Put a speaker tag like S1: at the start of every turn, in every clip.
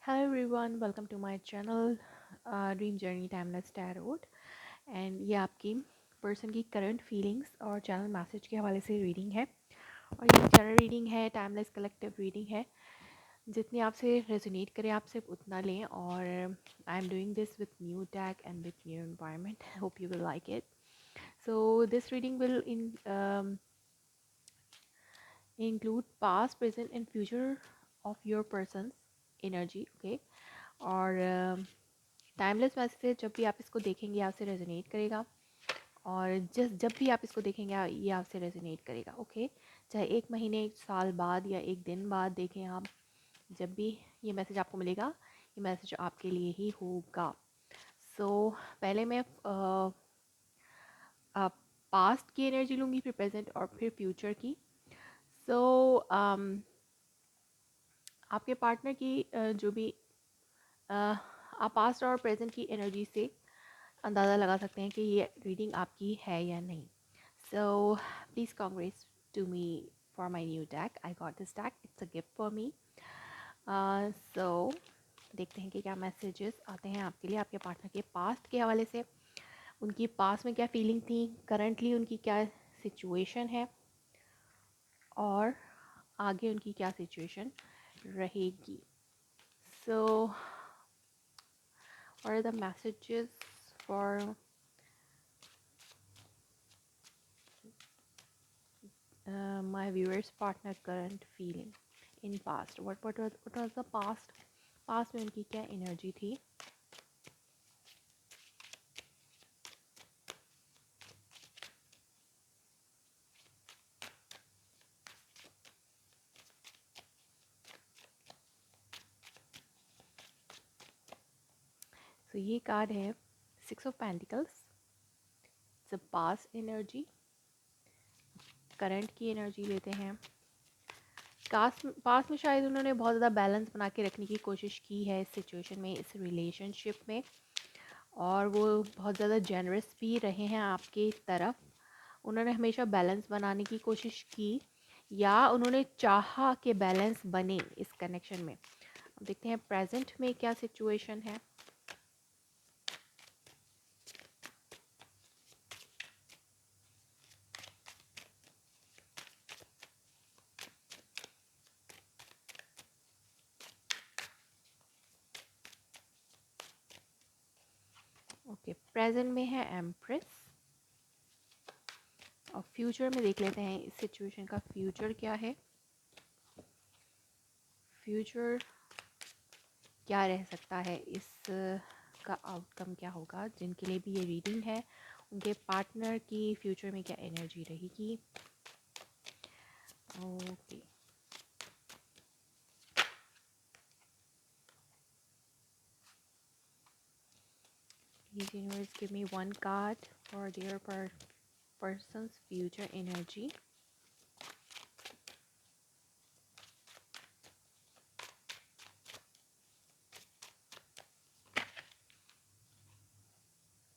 S1: Hello everyone, welcome to my channel Dream Journey Timeless Tarot and ये आपकी person की current feelings और channel message के हवाले से रीडिंग है। और ये चैनल रीडिंग है, टाइमलेस कलेक्टिव रीडिंग है। जितनी आपसे रेजोनेट करे आप सिर्फ उतना लें। और I am doing this with new tag and with new environment, hope you will like it. So this reading will include past, present and future of your person's energy, okay? और timeless message जब भी आप इसको देखेंगे आपसे resonate करेगा। और जब भी आप इसको देखेंगे ये आपसे रेजोनेट करेगा, ओके? चाहे 1 महीने, 1 साल बाद या 1 दिन बाद देखें आप, जब भी ये मैसेज आपको मिलेगा ये मैसेज आपके लिए ही होगा। सो पहले मैं पास्ट की एनर्जी लूँगी, फिर प्रेजेंट और फिर फ्यूचर की। सो आपके पार्टनर की जो भी आप पास्ट और प्रेजेंट की एनर्जी से अंदाज़ा लगा सकते हैं कि ये रीडिंग आपकी है या नहीं। So please congrats to me for my new tag. I got this tag, it's a gift for me. So देखते हैं कि क्या मैसेजेस आते हैं आपके लिए आपके पार्टनर के पास्ट के हवाले से। उनकी पास्ट में क्या फीलिंग थी, करंटली उनकी क्या सिचुएशन है और आगे उनकी क्या सिचुएशन रहेगी। सो what are the messages for my viewers partner current feeling in past? What was the past में उनकी क्या एनर्जी थी। So ये कार्ड है 6 of Pentacles, it's a past energy. Current की एनर्जी लेते हैं। पास्ट में शायद उन्होंने बहुत ज़्यादा बैलेंस बना के रखने की कोशिश की है इस सिचुएशन में, इस रिलेशनशिप में, और वो बहुत ज़्यादा जेनरस भी रहे हैं आपके तरफ। उन्होंने हमेशा बैलेंस बनाने की कोशिश की या उन्होंने चाहा कि बैलेंस बने इस कनेक्शन में। अब देखते हैं प्रेजेंट में क्या सिचुएशन है। ओके, प्रेजेंट में है एम्प्रेस और फ्यूचर में देख लेते हैं इस सिचुएशन का फ्यूचर क्या है। फ्यूचर क्या रह सकता है, इस का आउटकम क्या होगा। जिनके लिए भी ये रीडिंग है उनके पार्टनर की फ्यूचर में क्या एनर्जी रहेगी। Okay, Please universe give me one card for their person's future energy.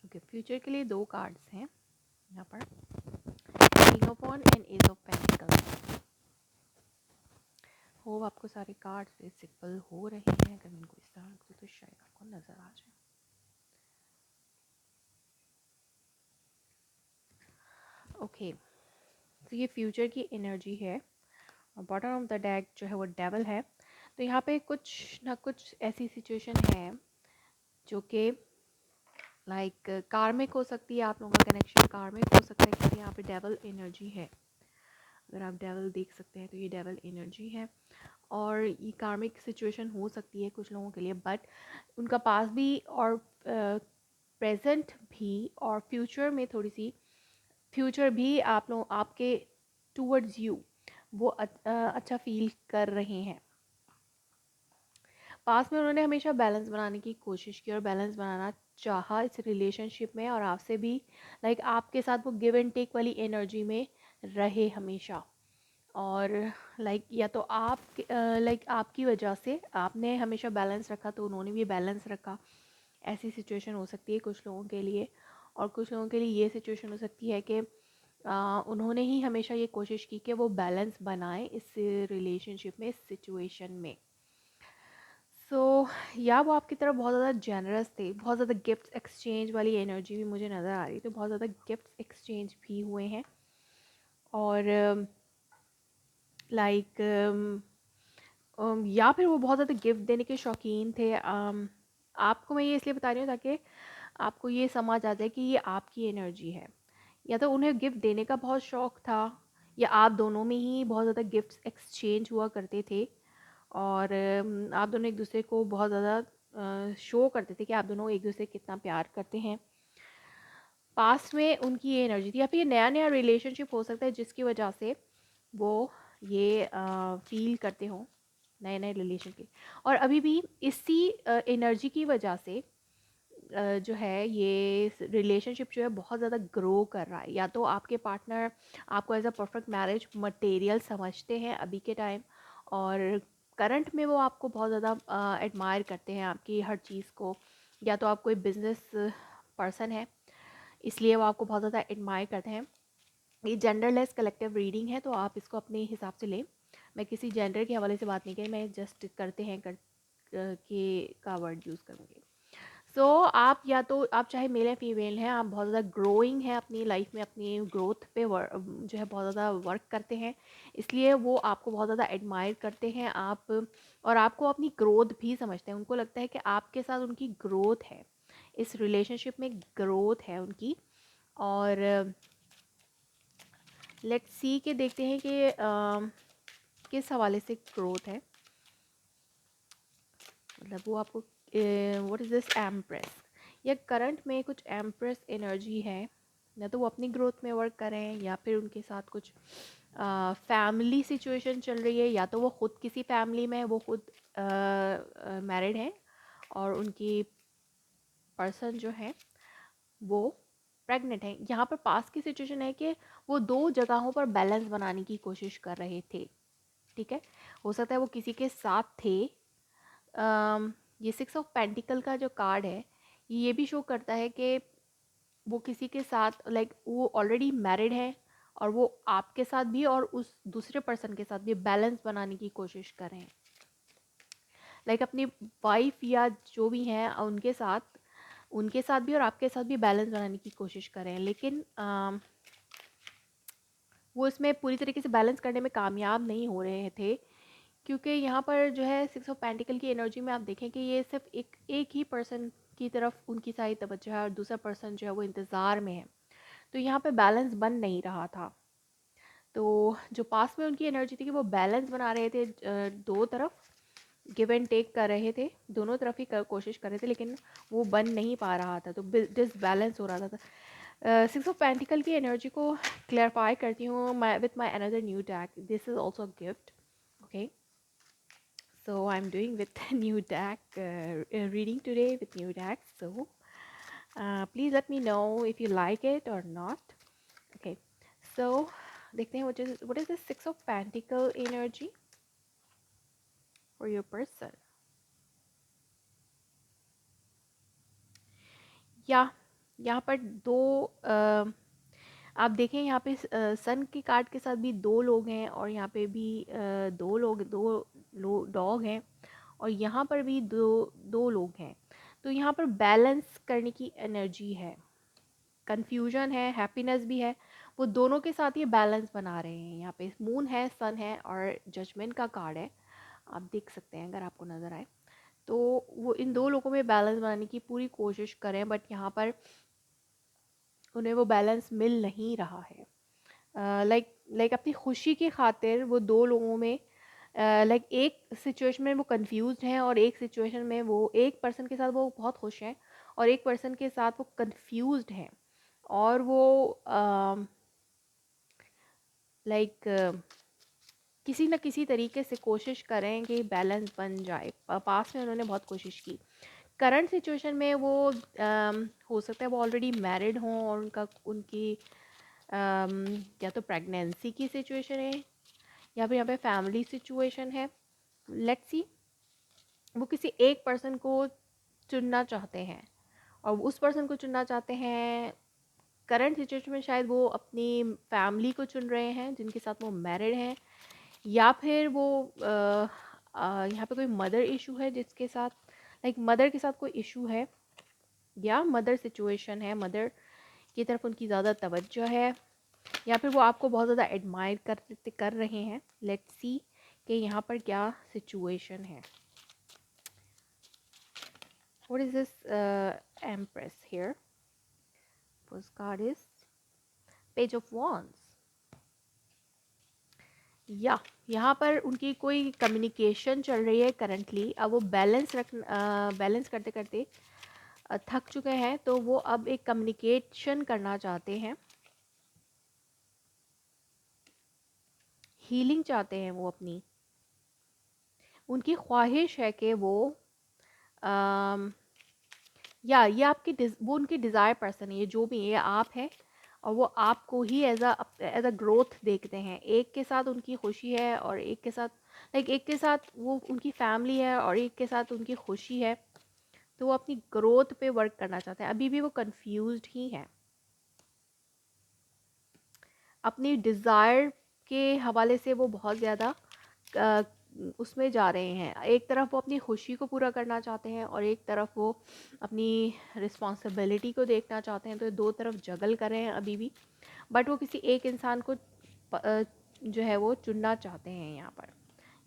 S1: Okay, future के लिए 2 कार्ड्स हैं यहाँ पर, king of wand and ace of pentacles. Hope आपको सारे कार्ड्स विजिबल हो रहे हैं। अगर मैं इनको इस तरह रखूँ तो शायद आपको नज़र आ जाए। ओके, तो ये फ्यूचर की एनर्जी है और बॉटम ऑफ द डेक जो है वो डेवल है। तो यहाँ पे कुछ ना कुछ ऐसी सिचुएशन है जो कि लाइक कार्मिक हो सकती है। आप लोगों का कनेक्शन कार्मिक हो सकता है क्योंकि यहाँ पे डेवल एनर्जी है। अगर आप डेवल देख सकते हैं तो ये डेवल एनर्जी है और ये कार्मिक सिचुएशन हो सकती है कुछ लोगों के लिए। बट उनका पास भी और प्रेजेंट भी और फ्यूचर में थोड़ी सी, फ्यूचर भी आप लोग आपके टूवर्ड्स यू वो अच्छा फील कर रहे हैं। पास में उन्होंने हमेशा बैलेंस बनाने की कोशिश की और बैलेंस बनाना चाहा इस रिलेशनशिप में, और आपसे भी लाइक आपके साथ वो गिव एंड टेक वाली एनर्जी में रहे हमेशा। और लाइक या तो आप लाइक आपकी वजह से आपने हमेशा बैलेंस रखा तो उन्होंने भी बैलेंस रखा। ऐसी सिचुएशन हो सकती है कुछ लोगों के लिए। और कुछ लोगों के लिए ये सिचुएशन हो सकती है कि उन्होंने ही हमेशा ये कोशिश की कि वो बैलेंस बनाए इस रिलेशनशिप में, इस सिचुएशन में। सो या वो आपकी तरफ बहुत ज़्यादा जेनरस थे, बहुत ज़्यादा गिफ्ट एक्सचेंज वाली एनर्जी भी मुझे नज़र आ रही, तो बहुत ज़्यादा गिफ्ट एक्सचेंज भी हुए हैं। और लाइक या फिर वो बहुत ज़्यादा गिफ्ट देने के शौकीन थे। आपको मैं ये इसलिए बता रही हूँ ताकि आपको ये समझ आ जाए कि ये आपकी एनर्जी है। या तो उन्हें गिफ्ट देने का बहुत शौक़ था, या आप दोनों में ही बहुत ज़्यादा गिफ्ट्स एक्सचेंज हुआ करते थे, और आप दोनों एक दूसरे को बहुत ज़्यादा शो करते थे कि आप दोनों एक दूसरे कितना प्यार करते हैं। पास्ट में उनकी ये एनर्जी थी, या फिर ये नया नया रिलेशनशिप हो सकता है जिसकी वजह से वो ये फील करते हों नए नए रिलेशन के। और अभी भी इसी एनर्जी की वजह से जो है ये रिलेशनशिप जो है बहुत ज़्यादा ग्रो कर रहा है। या तो आपके पार्टनर आपको as a perfect marriage material समझते हैं अभी के टाइम, और करंट में वो आपको बहुत ज़्यादा एडमायर करते हैं आपकी हर चीज़ को। या तो आप कोई बिजनेस पर्सन है इसलिए वो आपको बहुत ज़्यादा एडमायर करते हैं। ये जेंडरलेस कलेक्टिव रीडिंग है, तो आप इसको अपने हिसाब से लें। मैं किसी जेंडर के हवाले से बात नहीं करी, मैं जस्ट करते हैं के का वर्ड यूज़ करूँगी। सो आप या तो आप चाहे मेल या फीमेल हैं, आप बहुत ज़्यादा ग्रोइंग हैं अपनी लाइफ में, अपनी ग्रोथ पे जो है बहुत ज़्यादा वर्क करते हैं, इसलिए वो आपको बहुत ज़्यादा एडमायर करते हैं। आप और आपको अपनी ग्रोथ भी समझते हैं। उनको लगता है कि आपके साथ उनकी ग्रोथ है, इस रिलेशनशिप में ग्रोथ है उनकी। और लेट्स सी के देखते हैं कि किस हवाले से ग्रोथ है। मतलब वो आपको व्हाट इज़ दिस एम्प्रेस, या करंट में कुछ एम्प्रेस एनर्जी है, या तो वो अपनी ग्रोथ में वर्क कर रहे हैं, या फिर उनके साथ कुछ फैमिली सिचुएशन चल रही है, या तो वो ख़ुद किसी फैमिली में वो खुद मैरिड हैं और उनकी पर्सन जो है वो प्रेग्नेंट है। यहाँ पर पास की सिचुएशन है कि वो दो जगहों पर बैलेंस बनाने की कोशिश कर रहे थे। ठीक है, हो सकता है वो किसी के साथ थे। ये 6 ऑफ पेंटिकल का जो कार्ड है ये भी शो करता है कि वो किसी के साथ लाइक वो ऑलरेडी मैरिड है, और वो आपके साथ भी और उस दूसरे पर्सन के साथ भी बैलेंस बनाने की कोशिश कर रहे हैं। लाइक अपनी वाइफ या जो भी हैं उनके साथ भी और आपके साथ भी बैलेंस बनाने की कोशिश कर रहे हैं, लेकिन वो इसमें पूरी तरीके से बैलेंस करने में कामयाब नहीं हो रहे थे, क्योंकि यहाँ पर जो है 6 ऑफ पेंटिकल की एनर्जी में आप देखें कि ये सिर्फ एक ही पर्सन की तरफ उनकी सारी तवज्जो है, और दूसरा पर्सन जो है वो इंतज़ार में है। तो यहाँ पे बैलेंस बन नहीं रहा था। तो जो पास में उनकी एनर्जी थी कि वो बैलेंस बना रहे थे, दो तरफ गिव एंड टेक कर रहे थे, दोनों तरफ ही कोशिश कर रहे थे, लेकिन वो बन नहीं पा रहा था, तो डिसबैलेंस हो रहा था। 6 ऑफ पेंटिकल की एनर्जी को क्लैरिफाई करती हूँ with my another new deck. This is also gift, okay. So I'm doing with new deck reading today with new deck. So please let me know if you like it or not. Okay. So देखते हैं what is the 6 of Pentacle energy for your person. या यहाँ पर दो आप देखें यहाँ पे सन के कार्ड के साथ भी दो लोग हैं, और यहाँ पे भी दो डॉग हैं, और यहाँ पर भी दो लोग हैं। तो यहाँ पर बैलेंस करने की एनर्जी है, कन्फ्यूजन है, हैप्पीनेस भी है। वो दोनों के साथ ये बैलेंस बना रहे हैं। यहाँ पे मून है, सन है, और जजमेंट का कार्ड है, आप देख सकते हैं अगर आपको नज़र आए। तो वो इन दो लोगों में बैलेंस बनाने की पूरी कोशिश करें, बट यहाँ पर उन्हें वो बैलेंस मिल नहीं रहा है। लाइक अपनी खुशी की खातिर वो दो लोगों में लाइक एक सिचुएशन में वो कंफ्यूज्ड हैं, और एक सिचुएशन में वो एक पर्सन के साथ वो बहुत खुश हैं, और एक पर्सन के साथ वो कंफ्यूज्ड हैं, और वो लाइक किसी न किसी तरीके से कोशिश करें कि बैलेंस बन जाए। पास में उन्होंने बहुत कोशिश की। करंट सिचुएशन में वो हो सकता है वो ऑलरेडी मैरिड हों, और उनकी या तो प्रेगनेंसी की सिचुएशन है, या फिर यहाँ पे फैमिली सिचुएशन है। लेट्स सी, वो किसी एक पर्सन को चुनना चाहते हैं, और उस पर्सन को चुनना चाहते हैं। करंट सिचुएशन में शायद वो अपनी फैमिली को चुन रहे हैं जिनके साथ वो मैरिड हैं, या फिर वो यहाँ पे कोई मदर इशू है जिसके साथ, लाइक मदर के साथ कोई इशू है, या मदर सिचुएशन है, मदर की तरफ उनकी ज़्यादा तवज्जो है, या फिर वो आपको बहुत ज़्यादा एडमायर कर रहे हैं। लेट्स सी कि यहाँ पर क्या सिचुएशन है। What is this empress here? First card is page of wands. या यहाँ पर उनकी कोई कम्युनिकेशन चल रही है करंटली। अब वो बैलेंस करते करते थक चुके हैं, तो वो अब एक कम्युनिकेशन करना चाहते हैं, हीलिंग चाहते हैं वो अपनी। उनकी ख्वाहिश है कि वो या ये वो उनकी डिज़ायर पर्सन है, ये जो भी है, ये आप है, और वो आपको ही एज अ ग्रोथ देखते हैं। एक के साथ उनकी खुशी है और एक के साथ, लाइक एक के साथ वो उनकी फैमिली है और एक के साथ उनकी खुशी है, तो वो अपनी ग्रोथ पे वर्क करना चाहते हैं। अभी भी वो कंफ्यूज्ड ही हैं अपनी डिज़ायर के हवाले से। वो बहुत ज़्यादा उसमें जा रहे हैं। एक तरफ वो अपनी खुशी को पूरा करना चाहते हैं और एक तरफ वो अपनी रिस्पॉन्सिबिलिटी को देखना चाहते हैं, तो ये दो तरफ जगल कर रहे हैं अभी भी। बट वो किसी एक इंसान को जो है वो चुनना चाहते हैं यहाँ पर।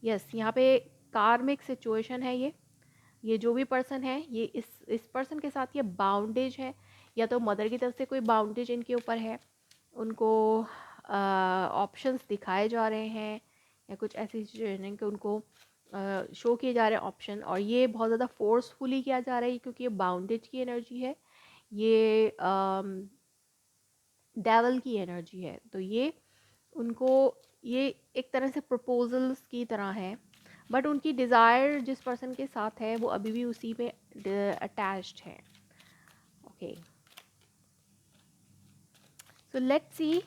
S1: यस, यहाँ पे कार्मिक सिचुएशन है ये जो भी पर्सन है, ये इस पर्सन के साथ ये बाउंडेज है, या तो मदर की तरफ से कोई बाउंडेज इनके ऊपर है, उनको ऑप्शंस दिखाए जा रहे हैं, या कुछ ऐसी सिचुएशन है कि उनको शो किए जा रहे हैं ऑप्शन, और ये बहुत ज़्यादा फोर्सफुली किया जा रहा है क्योंकि ये बाउंडेज की एनर्जी है, ये डेवल की एनर्जी है। तो ये उनको, ये एक तरह से प्रपोजल्स की तरह है, बट उनकी डिज़ायर जिस पर्सन के साथ है वो अभी भी उसी पे अटैच्ड है। ओके, सो लेट्स सी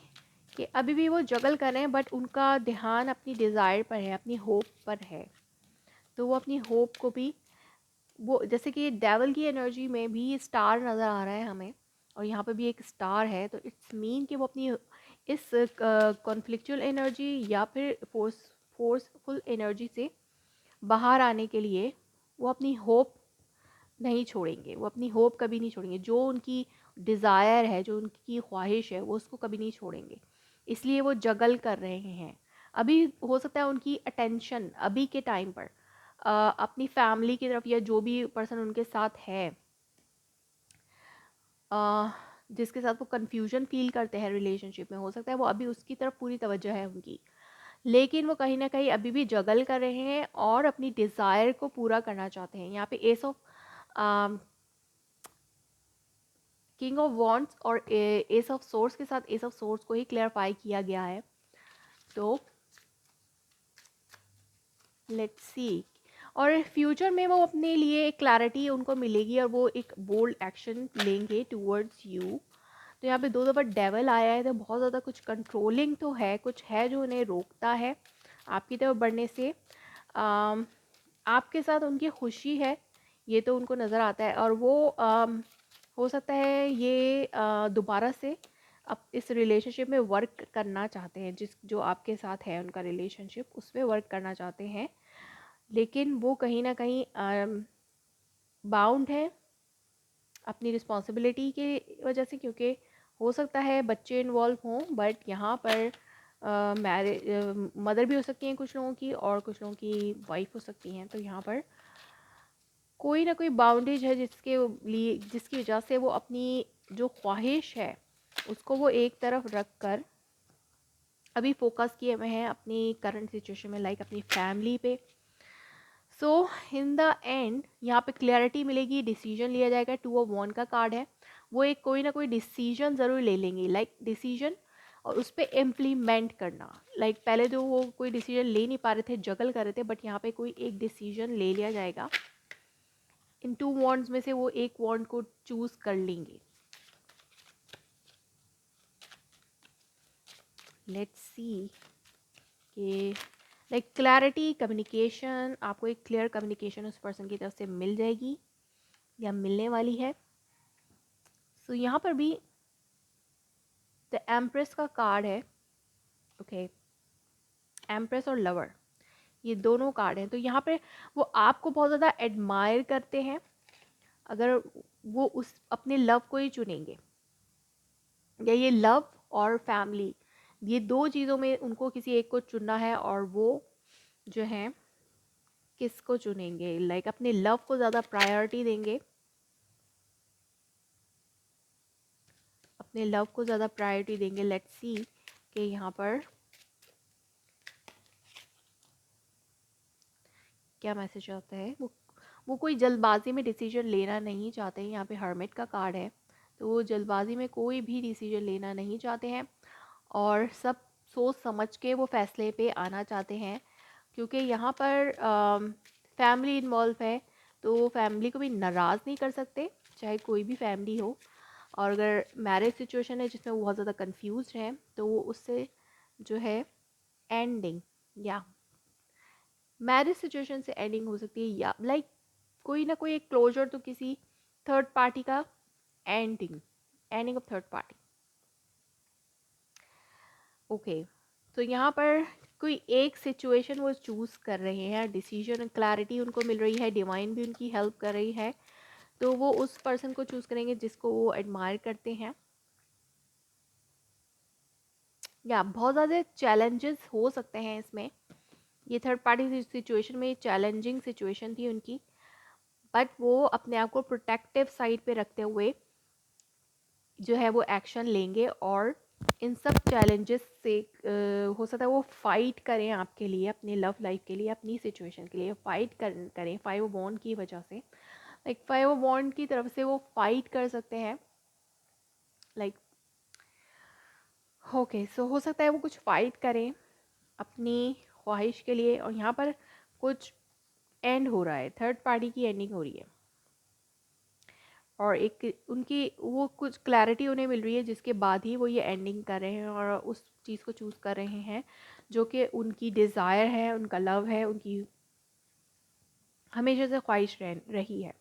S1: कि अभी भी वो जगल कर रहे हैं, बट उनका ध्यान अपनी डिज़ायर पर है, अपनी होप पर है। तो वो अपनी होप को भी, वो जैसे कि डेवल की एनर्जी में भी स्टार नज़र आ रहा है हमें, और यहाँ पे भी एक स्टार है, तो इट्स मीन कि वो अपनी इस कॉन्फ्लिक्चुअल एनर्जी या फिर फोर्सफुल एनर्जी से बाहर आने के लिए वो अपनी होप नहीं छोड़ेंगे। वो अपनी होप कभी नहीं छोड़ेंगे, जो उनकी डिज़ायर है, जो उनकी ख्वाहिश है, वो उसको कभी नहीं छोड़ेंगे। इसलिए वो जगल कर रहे हैं। अभी हो सकता है उनकी अटेंशन अभी के टाइम पर अपनी फैमिली की तरफ, या जो भी पर्सन उनके साथ है, जिसके साथ वो कन्फ्यूजन फील करते हैं रिलेशनशिप में, हो सकता है वो अभी उसकी तरफ पूरी तवज्जो है उनकी, लेकिन वो कहीं ना कहीं अभी भी जगल कर रहे हैं और अपनी डिज़ायर को पूरा करना चाहते हैं। यहाँ पे S of king of wands और एस ऑफ सोर्स के साथ एस ऑफ सोर्स को ही क्लेरिफाई किया गया है। तो लेट्स सी, और फ्यूचर में वो अपने लिए एक क्लैरिटी उनको मिलेगी और वो एक बोल्ड एक्शन लेंगे टूवर्ड्स यू। तो यहाँ पे दो दफ़ा डेवल आया है, तो बहुत ज़्यादा कुछ कंट्रोलिंग तो है, कुछ है जो उन्हें रोकता है आपकी तरफ बढ़ने से। आपके साथ उनकी खुशी है, ये तो उनको नज़र आता है, और वो हो सकता है ये दोबारा से अब इस रिलेशनशिप में वर्क करना चाहते हैं, जो आपके साथ है उनका रिलेशनशिप, उस पर वर्क करना चाहते हैं, लेकिन वो कहीं ना कहीं बाउंड है अपनी रिस्पॉन्सिबिलिटी की वजह से, क्योंकि हो सकता है बच्चे इन्वॉल्व हों, बट यहाँ पर मैरिज मदर भी हो सकती हैं कुछ लोगों की, और कुछ लोगों की वाइफ हो सकती हैं। तो यहाँ पर कोई ना कोई बाउंडेज है जिसकी वजह से वो अपनी जो ख्वाहिश है उसको वो एक तरफ रख कर अभी फोकस किए हुए हैं अपनी करंट सिचुएशन में, लाइक अपनी फैमिली पे। सो इन द एंड यहाँ पे क्लैरिटी मिलेगी, डिसीजन लिया जाएगा। टू ऑफ वन का कार्ड है, वो एक कोई ना कोई डिसीजन ज़रूर ले लेंगे, लाइक डिसीजन, और उस पर इम्प्लीमेंट करना। लाइक पहले तो वो कोई डिसीजन ले नहीं पा रहे थे, जगल कर रहे थे, बट यहाँ पे कोई एक डिसीजन ले लिया जाएगा। इन टू वॉन्ड्स में से वो एक वॉन्ड को चूज कर लेंगे। लेट्स सी कि लाइक क्लैरिटी, कम्युनिकेशन, आपको एक क्लियर कम्युनिकेशन उस पर्सन की तरफ से मिल जाएगी या मिलने वाली है। सो यहाँ पर भी द एम्प्रेस का कार्ड है। ओके, एम्प्रेस और लवर, ये दोनों कार्ड हैं। तो यहाँ पे वो आपको बहुत ज़्यादा एडमायर करते हैं अगर वो उस अपने लव को ही चुनेंगे, या ये लव और फैमिली, ये दो चीज़ों में उनको किसी एक को चुनना है, और वो जो है किसको चुनेंगे, लाइक अपने लव को ज़्यादा प्रायोरिटी देंगे, अपने लव को ज़्यादा प्रायोरिटी देंगे। लेट्स सी कि यहाँ पर क्या मैसेज आता है। वो कोई जल्दबाजी में डिसीजन लेना नहीं चाहते हैं। यहाँ पे हर्मिट का कार्ड है, तो वो जल्दबाजी में कोई भी डिसीजन लेना नहीं चाहते हैं और सब सोच समझ के वो फैसले पे आना चाहते हैं, क्योंकि यहाँ पर फैमिली इन्वॉल्व है, तो फैमिली को भी नाराज़ नहीं कर सकते, चाहे कोई भी फैमिली हो। और अगर मैरिज सिचुएशन है जिसमें वो बहुत ज़्यादा कंफ्यूज हैं, तो वो उससे जो है एंडिंग, या मैरिज सिचुएशन से एंडिंग हो सकती है, या लाइक कोई ना कोई एक क्लोजर, तो किसी थर्ड पार्टी का ending, ending of third party. Okay, तो यहाँ पर कोई एक सिचुएशन वो चूज़ कर रहे हैं, डिसीजन क्लैरिटी उनको मिल रही है, डिवाइन भी उनकी हेल्प कर रही है, तो वो उस पर्सन को चूज़ करेंगे जिसको वो एडमायर करते हैं। या बहुत ज़्यादा चैलेंजेस हो सकते हैं इसमें, ये थर्ड पार्टी सिचुएशन में चैलेंजिंग सिचुएशन थी उनकी, बट वो अपने आप को प्रोटेक्टिव साइड पे रखते हुए जो है वो एक्शन लेंगे, और इन सब चैलेंजेस से हो सकता है वो फाइट करें आपके लिए, अपने लव लाइफ के लिए, अपनी सिचुएशन के लिए फाइट करें। फाइव ऑफ वॉन्ड की वजह से, लाइक फाइव ऑफ वॉन्ड की तरफ से वो फाइट कर सकते हैं, लाइक ओके। सो हो सकता है वो कुछ फाइट करें अपनी ख्वाहिश के लिए, और यहाँ पर कुछ एंड हो रहा है, थर्ड पार्टी की एंडिंग हो रही है, और एक उनकी वो कुछ क्लैरिटी उन्हें मिल रही है जिसके बाद ही वो ये एंडिंग कर रहे हैं और उस चीज़ को चूज़ कर रहे हैं जो कि उनकी डिज़ायर है, उनका लव है, उनकी हमेशा से ख्वाहिश रही है।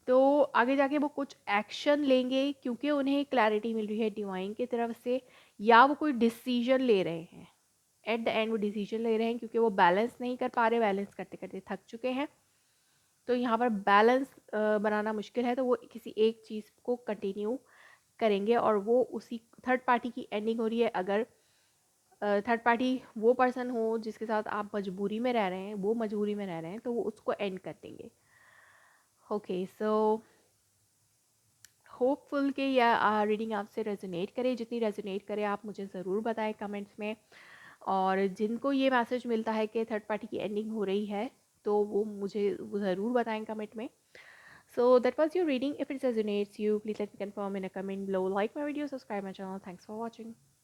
S1: तो आगे जाके वो कुछ एक्शन लेंगे क्योंकि उन्हें क्लैरिटी मिल रही है डिवाइन की तरफ से, या वो कोई डिसीजन ले रहे हैं, एट द एंड वो डिसीजन ले रहे हैं क्योंकि वो बैलेंस नहीं कर पा रहे, बैलेंस करते करते थक चुके हैं। तो यहाँ पर बैलेंस बनाना मुश्किल है, तो वो किसी एक चीज़ को कंटिन्यू करेंगे, और वो उसी थर्ड पार्टी की एंडिंग हो रही है। अगर थर्ड पार्टी वो पर्सन हो जिसके साथ आप मजबूरी में रह रहे हैं, वो मजबूरी में रह रहे हैं, तो वो उसको एंड कर देंगे। ओके, सो होपफुल कि यह रीडिंग आपसे रेजोनेट करे, जितनी रेजोनेट करे आप मुझे ज़रूर बताएं कमेंट्स में। और जिनको ये मैसेज मिलता है कि थर्ड पार्टी की एंडिंग हो रही है, तो वो मुझे ज़रूर बताएं कमेंट में। So that was your reading. If it resonates you, please let me confirm in a comment below. Like my video, subscribe my channel. Thanks for watching.